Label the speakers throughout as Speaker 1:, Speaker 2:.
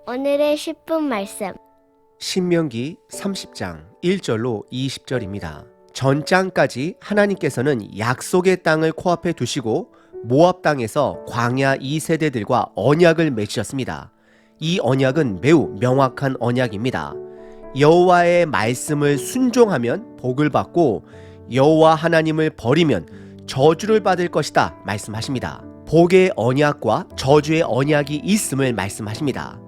Speaker 1: 오늘의 10분 말씀.
Speaker 2: 신명기 30장 1절로 20절입니다. 전장까지 하나님께서는 약속의 땅을 코앞에 두시고 모압 땅에서 광야 2세대들과 언약을 맺으셨습니다. 이 언약은 매우 명확한 언약입니다. 여호와의 말씀을 순종하면 복을 받고 여호와 하나님을 버리면 저주를 받을 것이다 말씀하십니다. 복의 언약과 저주의 언약이 있음을 말씀하십니다.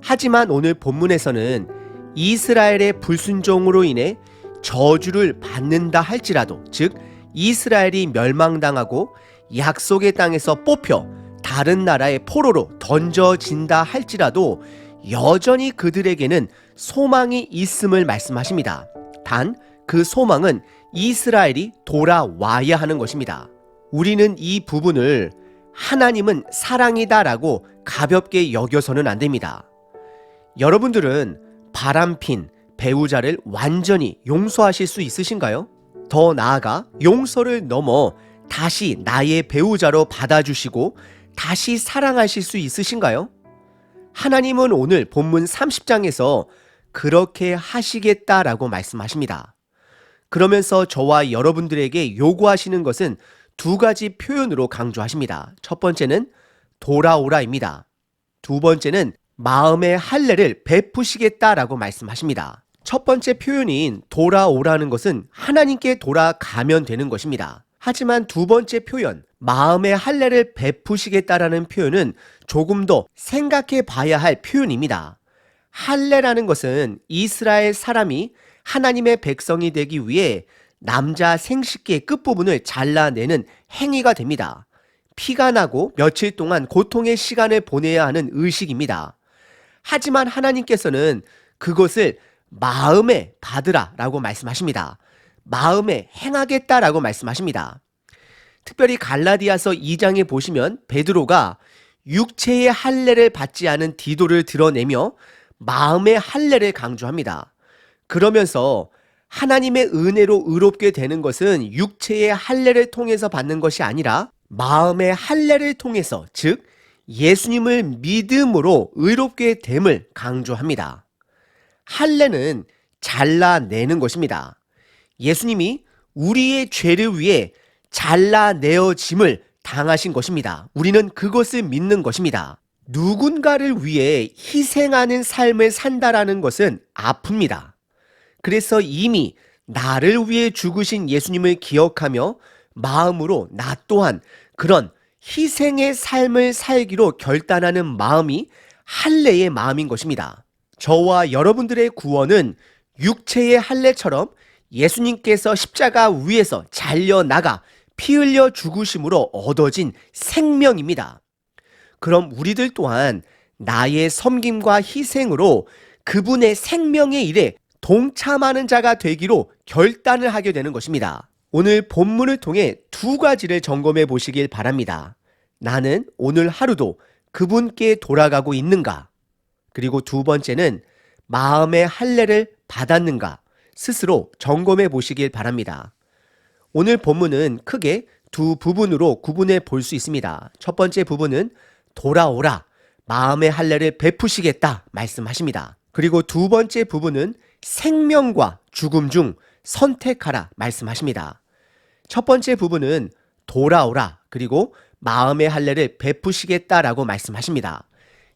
Speaker 2: 하지만 오늘 본문에서는 이스라엘의 불순종으로 인해 저주를 받는다 할지라도, 즉 이스라엘이 멸망당하고 약속의 땅에서 뽑혀 다른 나라의 포로로 던져진다 할지라도 여전히 그들에게는 소망이 있음을 말씀하십니다. 단 그 소망은 이스라엘이 돌아와야 하는 것입니다. 우리는 이 부분을 하나님은 사랑이다라고 가볍게 여겨서는 안 됩니다. 여러분들은 바람핀 배우자를 완전히 용서하실 수 있으신가요? 더 나아가 용서를 넘어 다시 나의 배우자로 받아주시고 다시 사랑하실 수 있으신가요? 하나님은 오늘 본문 30장에서 그렇게 하시겠다라고 말씀하십니다. 그러면서 저와 여러분들에게 요구하시는 것은 두 가지 표현으로 강조하십니다. 첫 번째는 돌아오라입니다. 두 번째는 마음의 할례를 베푸시겠다라고 말씀하십니다. 첫 번째 표현인 돌아오라는 것은 하나님께 돌아가면 되는 것입니다. 하지만 두 번째 표현, 마음의 할례를 베푸시겠다라는 표현은 조금 더 생각해 봐야 할 표현입니다. 할례라는 것은 이스라엘 사람이 하나님의 백성이 되기 위해 남자 생식기의 끝부분을 잘라내는 행위가 됩니다. 피가 나고 며칠 동안 고통의 시간을 보내야 하는 의식입니다. 하지만 하나님께서는 그것을 마음에 받으라 라고 말씀하십니다. 마음에 행하겠다라고 말씀하십니다. 특별히 갈라디아서 2장에 보시면 베드로가 육체의 할례를 받지 않은 디도를 드러내며 마음의 할례를 강조합니다. 그러면서 하나님의 은혜로 의롭게 되는 것은 육체의 할례를 통해서 받는 것이 아니라 마음의 할례를 통해서, 즉 예수님을 믿음으로 의롭게 됨을 강조합니다. 할례는 잘라내는 것입니다. 예수님이 우리의 죄를 위해 잘라내어짐을 당하신 것입니다. 우리는 그것을 믿는 것입니다. 누군가를 위해 희생하는 삶을 산다라는 것은 아픕니다. 그래서 이미 나를 위해 죽으신 예수님을 기억하며 마음으로 나 또한 그런 희생의 삶을 살기로 결단하는 마음이 할례의 마음인 것입니다. 저와 여러분들의 구원은 육체의 할례처럼 예수님께서 십자가 위에서 잘려나가 피 흘려 죽으심으로 얻어진 생명입니다. 그럼 우리들 또한 나의 섬김과 희생으로 그분의 생명의 일에 동참하는 자가 되기로 결단을 하게 되는 것입니다. 오늘 본문을 통해 두 가지를 점검해 보시길 바랍니다. 나는 오늘 하루도 그분께 돌아가고 있는가? 그리고 두 번째는 마음의 할례를 받았는가? 스스로 점검해 보시길 바랍니다. 오늘 본문은 크게 두 부분으로 구분해 볼 수 있습니다. 첫 번째 부분은 돌아오라, 마음의 할례를 베푸시겠다 말씀하십니다. 그리고 두 번째 부분은 생명과 죽음 중 선택하라 말씀하십니다. 첫 번째 부분은 돌아오라, 그리고 마음의 할례를 베푸시겠다라고 말씀하십니다.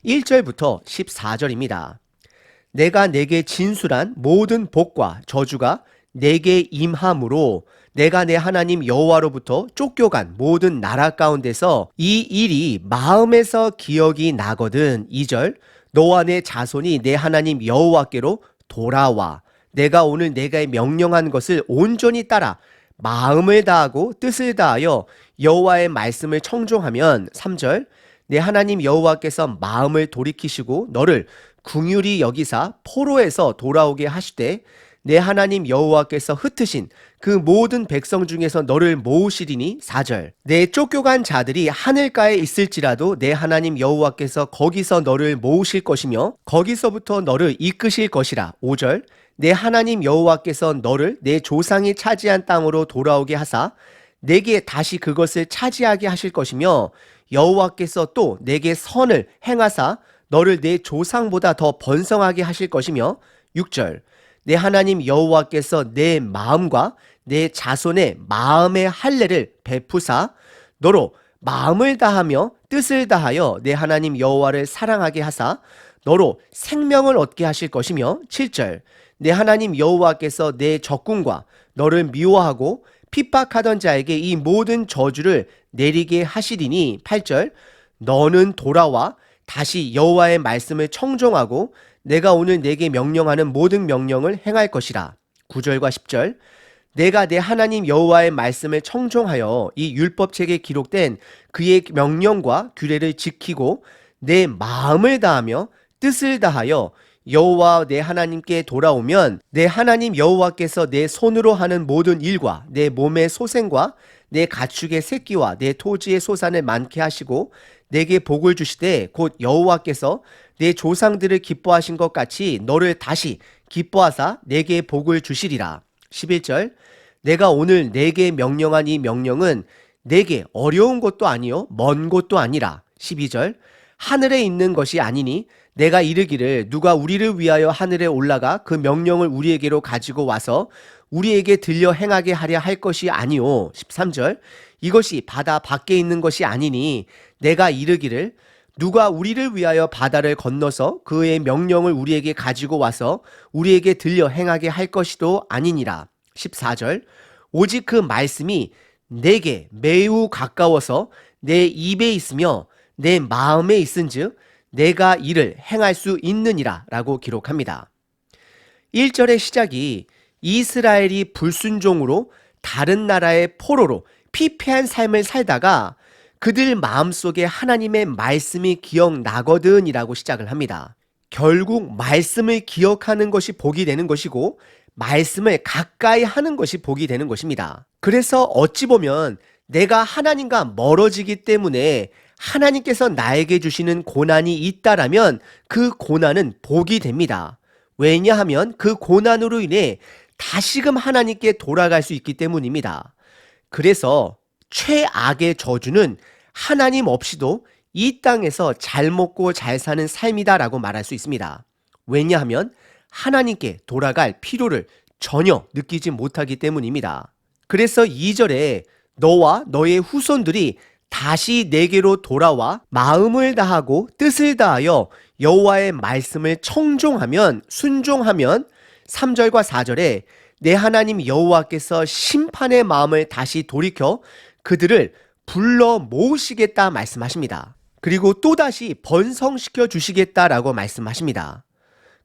Speaker 2: 1절부터 14절입니다. 내가 내게 진술한 모든 복과 저주가 내게 임함으로 내가 내 하나님 여호와로부터 쫓겨간 모든 나라 가운데서 이 일이 마음에서 기억이 나거든. 2절, 너와 내 자손이 내 하나님 여호와께로 돌아와 내가 오늘 내가 명령한 것을 온전히 따라 마음을 다하고 뜻을 다하여 여호와의 말씀을 청종하면. 3절, 내 하나님 여호와께서 마음을 돌이키시고 너를 긍휼히 여기사 포로에서 돌아오게 하시되 내 하나님 여호와께서 흩으신 그 모든 백성 중에서 너를 모으시리니. 4절, 내 쫓겨간 자들이 하늘가에 있을지라도 내 하나님 여호와께서 거기서 너를 모으실 것이며 거기서부터 너를 이끄실 것이라. 5절, 내 하나님 여호와께서 너를 내 조상이 차지한 땅으로 돌아오게 하사 내게 다시 그것을 차지하게 하실 것이며 여호와께서 또 내게 선을 행하사 너를 내 조상보다 더 번성하게 하실 것이며 6절 내 하나님 여호와께서 내 마음과 내 자손의 마음의 할례를 베푸사 너로 마음을 다하며 뜻을 다하여 내 하나님 여호와를 사랑하게 하사 너로 생명을 얻게 하실 것이며 7절 내 하나님 여호와께서 내 적군과 너를 미워하고 핍박하던 자에게 이 모든 저주를 내리게 하시리니 8절 너는 돌아와 다시 여호와의 말씀을 청종하고 내가 오늘 내게 명령하는 모든 명령을 행할 것이라 9절과 10절 내가 내 하나님 여호와의 말씀을 청종하여 이 율법책에 기록된 그의 명령과 규례를 지키고 내 마음을 다하며 뜻을 다하여 여호와 내 하나님께 돌아오면 내 하나님 여호와께서 내 손으로 하는 모든 일과 내 몸의 소생과 내 가축의 새끼와 내 토지의 소산을 많게 하시고 내게 복을 주시되 곧 여호와께서 내 조상들을 기뻐하신 것 같이 너를 다시 기뻐하사 내게 복을 주시리라. 11절 내가 오늘 내게 명령한 이 명령은 내게 어려운 것도 아니요 먼 것도 아니라. 12절 하늘에 있는 것이 아니니 내가 이르기를 누가 우리를 위하여 하늘에 올라가 그 명령을 우리에게로 가지고 와서 우리에게 들려 행하게 하려 할 것이 아니요 13절 이것이 바다 밖에 있는 것이 아니니 내가 이르기를 누가 우리를 위하여 바다를 건너서 그의 명령을 우리에게 가지고 와서 우리에게 들려 행하게 할 것이도 아니니라. 14절 오직 그 말씀이 내게 매우 가까워서 내 입에 있으며 내 마음에 있은즉 내가 이를 행할 수 있느니라 라고 기록합니다. 1절의 시작이 이스라엘이 불순종으로 다른 나라의 포로로 피폐한 삶을 살다가 그들 마음속에 하나님의 말씀이 기억나거든 이라고 시작을 합니다. 결국 말씀을 기억하는 것이 복이 되는 것이고 말씀을 가까이 하는 것이 복이 되는 것입니다. 그래서 어찌 보면 내가 하나님과 멀어지기 때문에 하나님께서 나에게 주시는 고난이 있다라면 그 고난은 복이 됩니다. 왜냐하면 그 고난으로 인해 다시금 하나님께 돌아갈 수 있기 때문입니다. 그래서 최악의 저주는 하나님 없이도 이 땅에서 잘 먹고 잘 사는 삶이다라고 말할 수 있습니다. 왜냐하면 하나님께 돌아갈 필요를 전혀 느끼지 못하기 때문입니다. 그래서 2절에 너와 너의 후손들이 다시 내게로 돌아와 마음을 다하고 뜻을 다하여 여호와의 말씀을 청종하면 순종하면 3절과 4절에 내 하나님 여호와께서 심판의 마음을 다시 돌이켜 그들을 불러 모으시겠다 말씀하십니다. 그리고 또다시 번성시켜 주시겠다라고 말씀하십니다.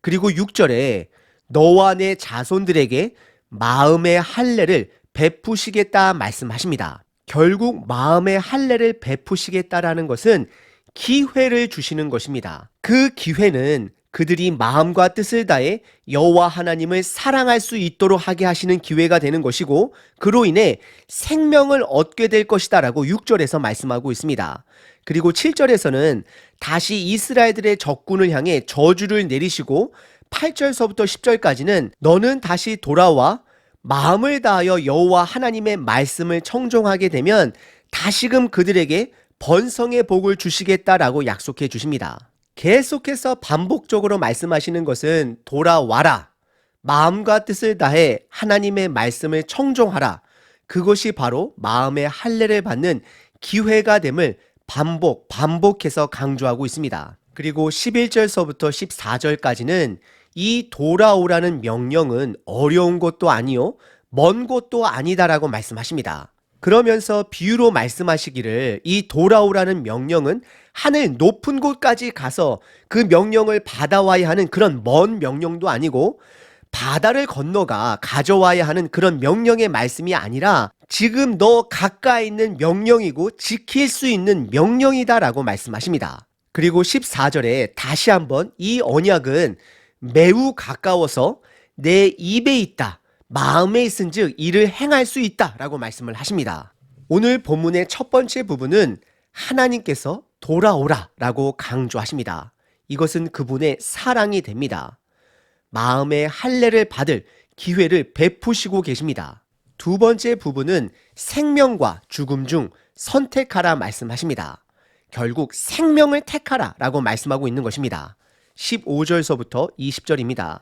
Speaker 2: 그리고 6절에 너와 내 자손들에게 마음의 할례를 베푸시겠다 말씀하십니다. 결국 마음의 할례를 베푸시겠다라는 것은 기회를 주시는 것입니다. 그 기회는 그들이 마음과 뜻을 다해 여호와 하나님을 사랑할 수 있도록 하게 하시는 기회가 되는 것이고 그로 인해 생명을 얻게 될 것이다 라고 6절에서 말씀하고 있습니다. 그리고 7절에서는 다시 이스라엘들의 적군을 향해 저주를 내리시고 8절서부터 10절까지는 너는 다시 돌아와 마음을 다하여 여호와 하나님의 말씀을 청종하게 되면 다시금 그들에게 번성의 복을 주시겠다라고 약속해 주십니다. 계속해서 반복적으로 말씀하시는 것은 돌아와라, 마음과 뜻을 다해 하나님의 말씀을 청종하라, 그것이 바로 마음의 할례를 받는 기회가 됨을 반복해서 강조하고 있습니다. 그리고 11절서부터 14절까지는 이 돌아오라는 명령은 어려운 것도 아니요 먼 것도 아니다라고 말씀하십니다. 그러면서 비유로 말씀하시기를 이 돌아오라는 명령은 하늘 높은 곳까지 가서 그 명령을 받아와야 하는 그런 먼 명령도 아니고 바다를 건너가 가져와야 하는 그런 명령의 말씀이 아니라 지금 너 가까이 있는 명령이고 지킬 수 있는 명령이다라고 말씀하십니다. 그리고 14절에 다시 한번 이 언약은 매우 가까워서 내 입에 있다, 마음에 있은즉 이를 행할 수 있다라고 말씀을 하십니다. 오늘 본문의 첫 번째 부분은 하나님께서 돌아오라라고 강조하십니다. 이것은 그분의 사랑이 됩니다. 마음의 할례를 받을 기회를 베푸시고 계십니다. 두 번째 부분은 생명과 죽음 중 선택하라 말씀하십니다. 결국 생명을 택하라 라고 말씀하고 있는 것입니다. 15절서부터 20절입니다.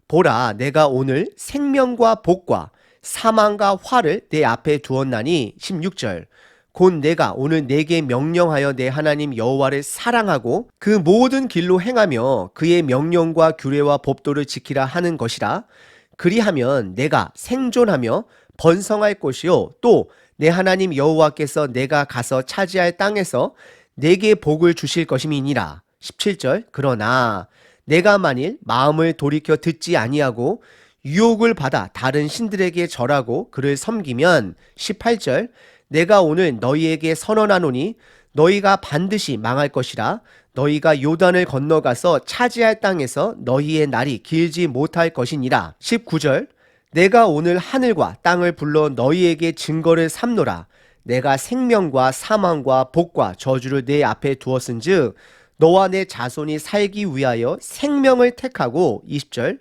Speaker 2: 보라, 내가 오늘 생명과 복과 사망과 화를 내 앞에 두었나니 16절. 곧 내가 오늘 내게 명령하여 내 하나님 여호와를 사랑하고 그 모든 길로 행하며 그의 명령과 규례와 법도를 지키라 하는 것이라. 그리하면 내가 생존하며 번성할 것이요 또 내 하나님 여호와께서 내가 가서 차지할 땅에서 내게 복을 주실 것임이니라. 17절. 그러나 내가 만일 마음을 돌이켜 듣지 아니하고 유혹을 받아 다른 신들에게 절하고 그를 섬기면 18절. 내가 오늘 너희에게 선언하노니 너희가 반드시 망할 것이라. 너희가 요단을 건너가서 차지할 땅에서 너희의 날이 길지 못할 것이니라. 19절. 내가 오늘 하늘과 땅을 불러 너희에게 증거를 삼노라. 내가 생명과 사망과 복과 저주를 내 앞에 두었은즉 너와 내 자손이 살기 위하여 생명을 택하고 20절.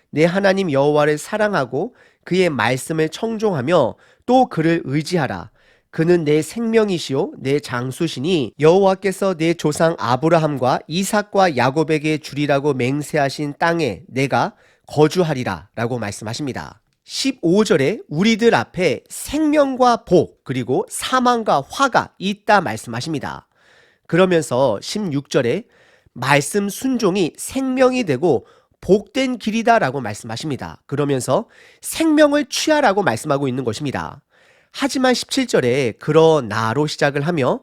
Speaker 2: 내 하나님 여호와를 사랑하고 그의 말씀을 청종하며 또 그를 의지하라. 그는 내 생명이시요 내 장수시니 여호와께서 내 조상 아브라함과 이삭과 야곱에게 주리라고 맹세하신 땅에 내가 거주하리라 라고 말씀하십니다. 15절에 우리들 앞에 생명과 복 그리고 사망과 화가 있다 말씀하십니다. 그러면서 16절에 말씀 순종이 생명이 되고 복된 길이다 라고 말씀하십니다. 그러면서 생명을 취하라고 말씀하고 있는 것입니다. 하지만 17절에 그러나로 시작을 하며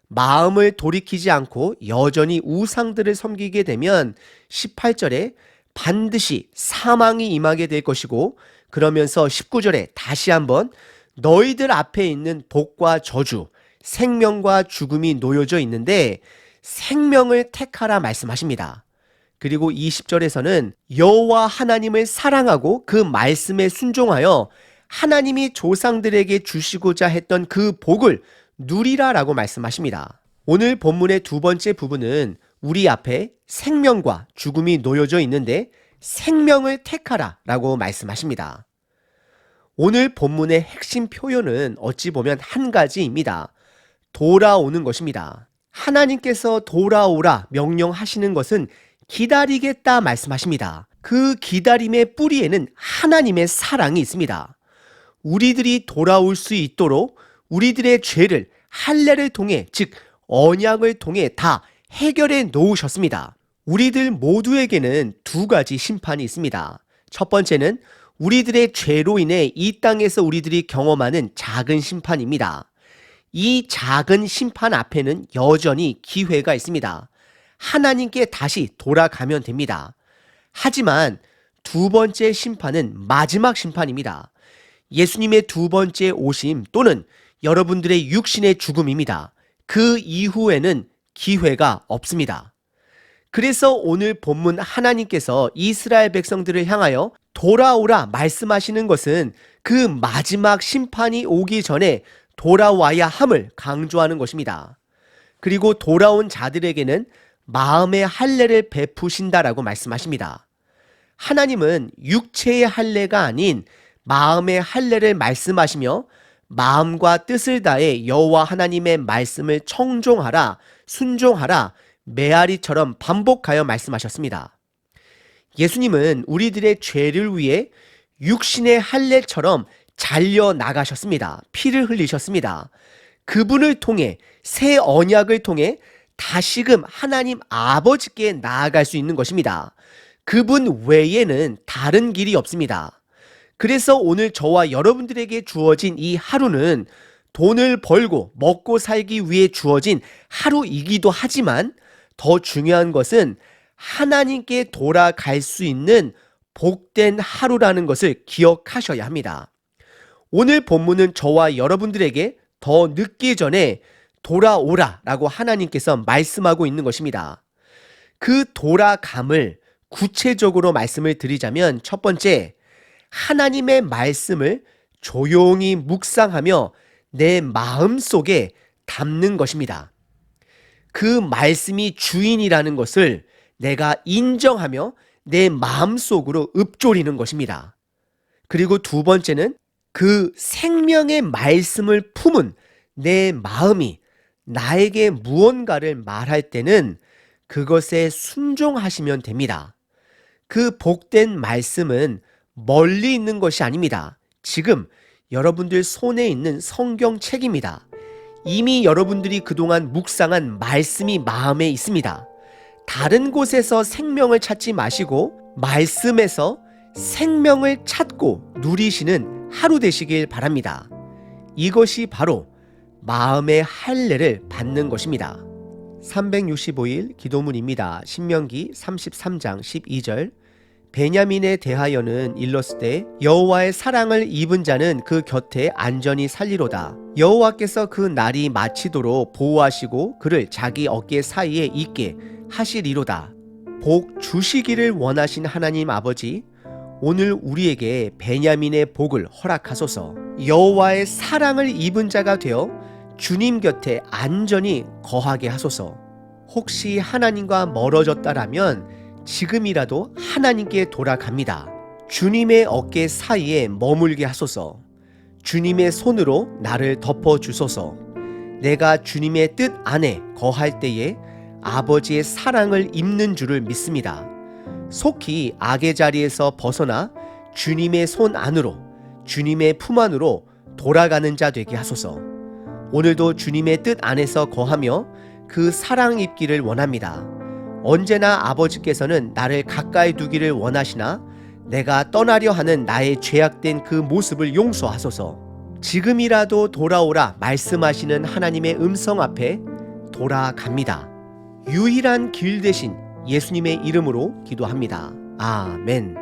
Speaker 2: 마음을 돌이키지 않고 여전히 우상들을 섬기게 되면 18절에 반드시 사망이 임하게 될 것이고 그러면서 19절에 다시 한번 너희들 앞에 있는 복과 저주, 생명과 죽음이 놓여져 있는데 생명을 택하라 말씀하십니다. 그리고 20절에서는 여호와 하나님을 사랑하고 그 말씀에 순종하여 하나님이 조상들에게 주시고자 했던 그 복을 누리라 라고 말씀하십니다. 오늘 본문의 두 번째 부분은 우리 앞에 생명과 죽음이 놓여져 있는데 생명을 택하라 라고 말씀하십니다. 오늘 본문의 핵심 표현은 어찌 보면 한 가지입니다. 돌아오는 것입니다. 하나님께서 돌아오라 명령하시는 것은 기다리겠다 말씀하십니다. 그 기다림의 뿌리에는 하나님의 사랑이 있습니다. 우리들이 돌아올 수 있도록 우리들의 죄를 할례를 통해 즉 언약을 통해 다 해결해 놓으셨습니다. 우리들 모두에게는 두 가지 심판이 있습니다. 첫 번째는 우리들의 죄로 인해 이 땅에서 우리들이 경험하는 작은 심판입니다. 이 작은 심판 앞에는 여전히 기회가 있습니다. 하나님께 다시 돌아가면 됩니다. 하지만 두 번째 심판은 마지막 심판입니다. 예수님의 두 번째 오심 또는 여러분들의 육신의 죽음입니다. 그 이후에는 기회가 없습니다. 그래서 오늘 본문 하나님께서 이스라엘 백성들을 향하여 돌아오라 말씀하시는 것은 그 마지막 심판이 오기 전에 돌아와야 함을 강조하는 것입니다. 그리고 돌아온 자들에게는 마음의 할례를 베푸신다라고 말씀하십니다. 하나님은 육체의 할례가 아닌 마음의 할례를 말씀하시며 마음과 뜻을 다해 여호와 하나님의 말씀을 청종하라, 순종하라, 메아리처럼 반복하여 말씀하셨습니다. 예수님은 우리들의 죄를 위해 육신의 할례처럼 잘려 나가셨습니다. 피를 흘리셨습니다. 그분을 통해 새 언약을 통해 다시금 하나님 아버지께 나아갈 수 있는 것입니다. 그분 외에는 다른 길이 없습니다. 그래서 오늘 저와 여러분들에게 주어진 이 하루는 돈을 벌고 먹고 살기 위해 주어진 하루이기도 하지만 더 중요한 것은 하나님께 돌아갈 수 있는 복된 하루라는 것을 기억하셔야 합니다. 오늘 본문은 저와 여러분들에게 더 늦기 전에 돌아오라 라고 하나님께서 말씀하고 있는 것입니다. 그 돌아감을 구체적으로 말씀을 드리자면 첫 번째, 하나님의 말씀을 조용히 묵상하며 내 마음 속에 담는 것입니다. 그 말씀이 주인이라는 것을 내가 인정하며 내 마음 속으로 읊조리는 것입니다. 그리고 두 번째는 그 생명의 말씀을 품은 내 마음이 나에게 무언가를 말할 때는 그것에 순종하시면 됩니다. 그 복된 말씀은 멀리 있는 것이 아닙니다. 지금 여러분들 손에 있는 성경책입니다. 이미 여러분들이 그동안 묵상한 말씀이 마음에 있습니다. 다른 곳에서 생명을 찾지 마시고 말씀에서 생명을 찾고 누리시는 하루 되시길 바랍니다. 이것이 바로 마음의 할례를 받는 것입니다. 365일 기도문입니다. 신명기 33장 12절. 베냐민에 대하여는 일렀으되 여호와의 사랑을 입은 자는 그 곁에 안전히 살리로다. 여호와께서 그 날이 마치도록 보호하시고 그를 자기 어깨 사이에 있게 하시리로다. 복 주시기를 원하신 하나님 아버지, 오늘 우리에게 베냐민의 복을 허락하소서. 여호와의 사랑을 입은 자가 되어 주님 곁에 안전히 거하게 하소서. 혹시 하나님과 멀어졌다라면 지금이라도 하나님께 돌아갑니다. 주님의 어깨 사이에 머물게 하소서. 주님의 손으로 나를 덮어주소서. 내가 주님의 뜻 안에 거할 때에 아버지의 사랑을 입는 줄을 믿습니다. 속히 악의 자리에서 벗어나 주님의 손 안으로, 주님의 품 안으로 돌아가는 자 되게 하소서. 오늘도 주님의 뜻 안에서 거하며 그 사랑 입기를 원합니다. 언제나 아버지께서는 나를 가까이 두기를 원하시나 내가 떠나려 하는 나의 죄악된 그 모습을 용서하소서. 지금이라도 돌아오라 말씀하시는 하나님의 음성 앞에 돌아갑니다. 유일한 길 대신 예수님의 이름으로 기도합니다. 아멘.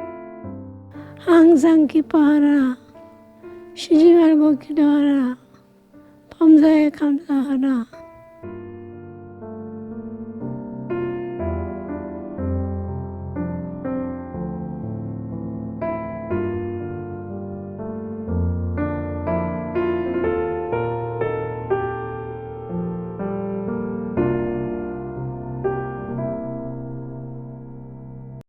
Speaker 3: 항상 기뻐하라. 쉬지 말고 기도하라. 범사에 감사하라.